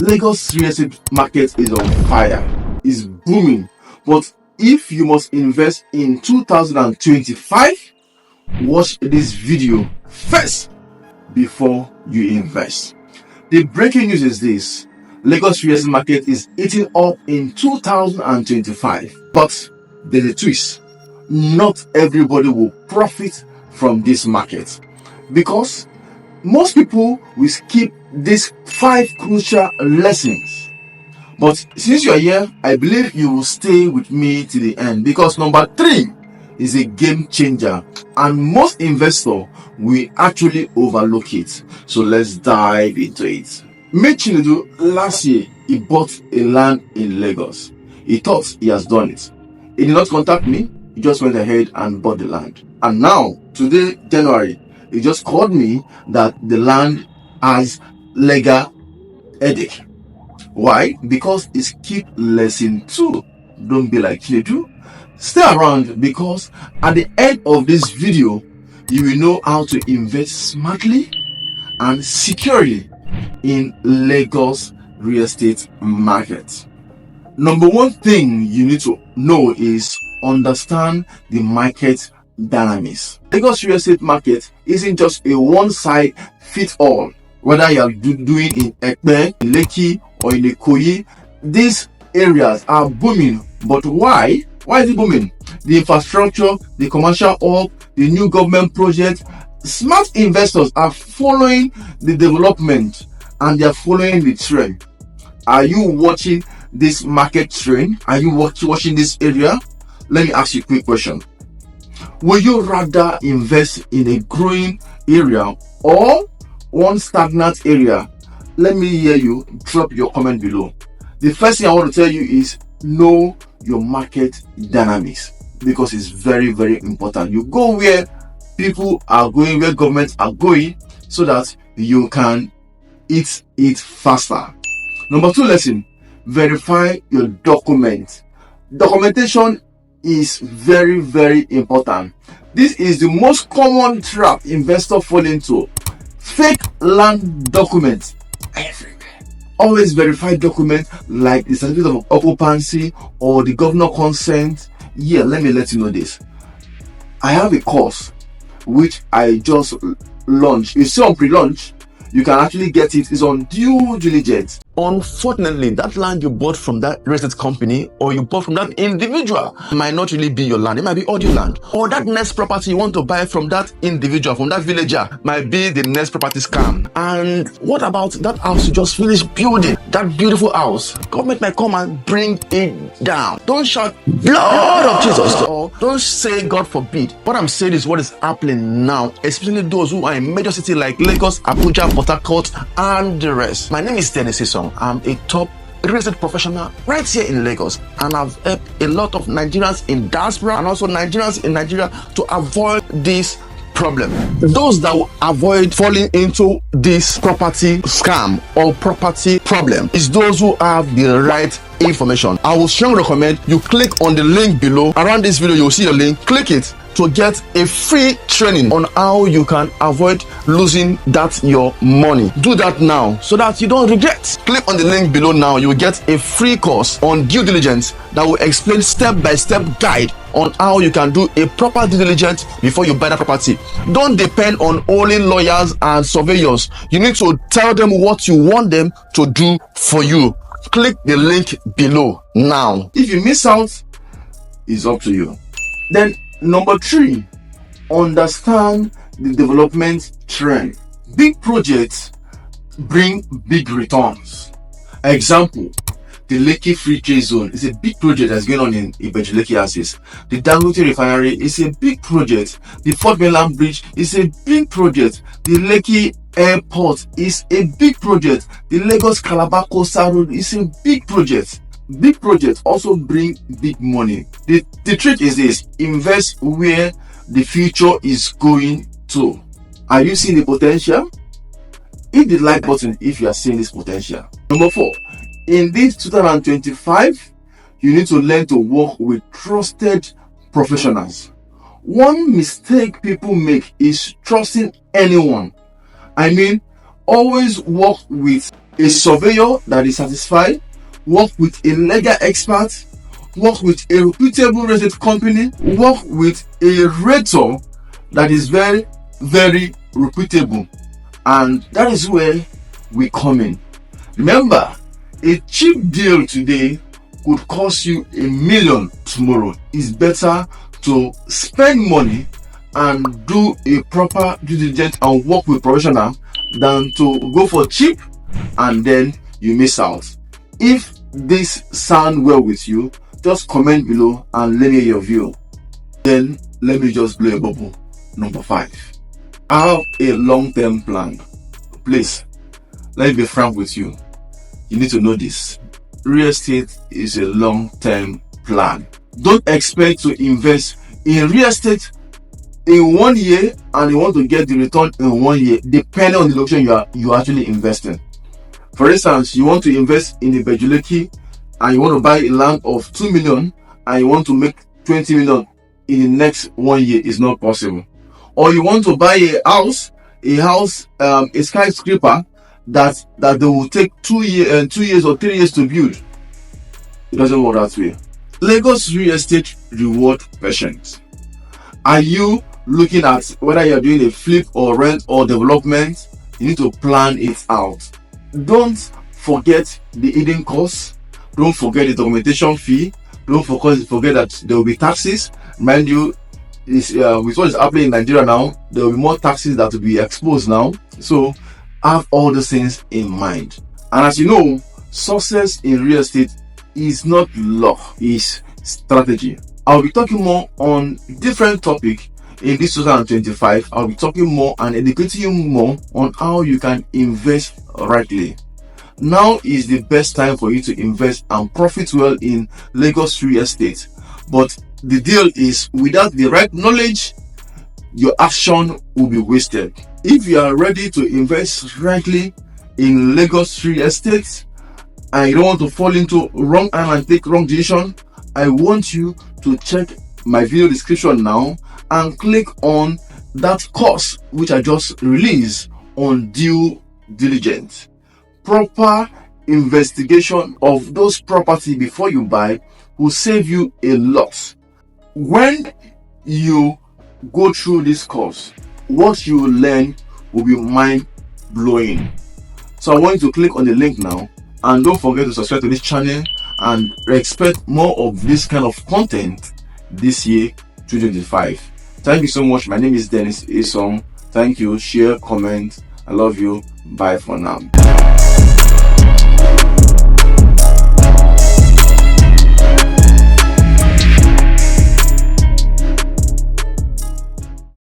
Lagos real estate market is on fire, is booming. But if you must invest in 2025, watch this video first before you invest. The breaking news is this: Lagos real estate market is eating up in 2025. But there's a twist. Not everybody will profit from this market, because most people will skip these 5 crucial lessons. But since you are here, I believe you will stay with me to the end, because number 3 is a game changer and most investors will actually overlook it. So let's dive into it. Chinedu, last year he bought a land in Lagos. He thought he has done it. He did not contact me. He just went ahead and bought the land. And now, today, January, he just called me that the land has legal headache. Why? Because it's skip lesson 2. Don't be like Chinedu. Stay around, because at the end of this video, you will know how to invest smartly and securely in Lagos real estate market. Number 1 thing you need to know is understand the market dynamics. Lagos real estate market isn't just a one-size-fits-all. Whether you are doing in Ibeju-Lekki or in Ikoyi, these areas are booming. But why? Why is it booming? The infrastructure, the commercial hub, the new government project. Smart investors are following the development and they are following the trend. Are you watching this market trend? Are you watching this area? Let me ask you a quick question. Will you rather invest in a growing area or one stagnant area? Let me hear you. Drop your comment below. The first thing I want to tell you is know your market dynamics, because it's very, very important. You go where people are going, where governments are going, so that you can eat it faster. Number 2 lesson: verify your document. Documentation is very, very important. This is the most common trap investors fall into. Fake land documents everywhere. Always verify documents like the Certificate of Occupancy or the governor consent. Yeah, let me let you know this. I have a course which I just launched. You see on pre-launch, you can actually get it. It's on due diligence. Unfortunately, that land you bought from that real estate company or you bought from that individual might not really be your land. It might be audio land. Or that next property you want to buy from that individual, from that villager, might be the next property scam. And what about that house you just finished building? That beautiful house. Government might come and bring it down. Don't shout blood of Jesus, or don't say God forbid. What I'm saying is what is happening now, especially those who are in major cities like Lagos, Abuja, Port Harcourt, and the rest. My name is Dennis Sison. I'm a top real estate professional right here in Lagos, and I've helped a lot of Nigerians in diaspora and also Nigerians in Nigeria to avoid this problem. Those that will avoid falling into this property scam or property problem is those who have the right information. I will strongly recommend you click on the link below. Around this video, you will see a link. Click it to get a free training on how you can avoid losing that your money. Do that now so that you don't regret. Click on the link below now. You will get a free course on due diligence that will explain step-by-step guide on how you can do a proper due diligence before you buy that property. Don't depend on only lawyers and surveyors. You need to tell them what you want them to do for you. Click the link below now. If you miss out, it's up to you. Then number 3, understand the development trend. Big projects bring big returns. Example, the Lekki Free Trade Zone is a big project that's going on in Ibeju-Lekki axis. The Dangote Refinery is a big project. The Fort Mainland Bridge is a big project. The Lekki Airport is a big project. The Lagos Calabar Coastal Road is a big project. Big projects also bring big money. The trick is this: invest where the future is going to. Are you seeing the potential? Hit the like button if you are seeing this potential. Number 4, in this 2025, you need to learn to work with trusted professionals. One mistake people make is trusting anyone. I mean, always work with a surveyor that is satisfied, work with a legal expert, work with a reputable real estate company, work with a realtor that is very, very reputable. And that is where we come in. Remember, a cheap deal today could cost you $1 million tomorrow. It's better to spend money and do a proper due diligence and work with professional than to go for cheap and then you miss out. If this sound well with you, just comment below and let me hear your view. Then let me just blow a bubble. Number 5, I have a long-term plan. Please, let me be frank with you. You need to know this. Real estate is a long-term plan. Don't expect to invest in real estate in 1 year and you want to get the return in 1 year, depending on the location you are actually investing. For instance, you want to invest in Ibeju-Lekki and you want to buy a land of 2 million and you want to make 20 million in the next 1 year. Is not possible. Or you want to buy a skyscraper that they will take 2 years or 3 years to build. It doesn't work that way. Lagos real estate reward patience. Are you looking at whether you're doing a flip or rent or development? You need to plan it out. Don't forget the hidden costs. Don't forget the documentation fee. Don't forget that there will be taxes. Mind you, with what is happening in Nigeria now, there will be more taxes that will be exposed now. So have all those things in mind. And as you know, success in real estate is not luck, it's strategy. I'll be talking more on different topic in this 2025. I'll be talking more and educating you more on how you can invest rightly. Now is the best time for you to invest and profit well in Lagos real estate. But the deal is, without the right knowledge, your action will be wasted. If you are ready to invest rightly in Lagos real estate and you don't want to fall into wrong hand and take wrong decision, I want you to check my video description now and click on that course which I just released on due diligence. Proper investigation of those property before you buy will save you a lot. When you go through this course, what you will learn will be mind-blowing. So I want you to click on the link now, and don't forget to subscribe to this channel and expect more of this kind of content this year 2025. Thank you so much. My name is Dennis Esong. Thank you. Share, comment. I love you. Bye for now.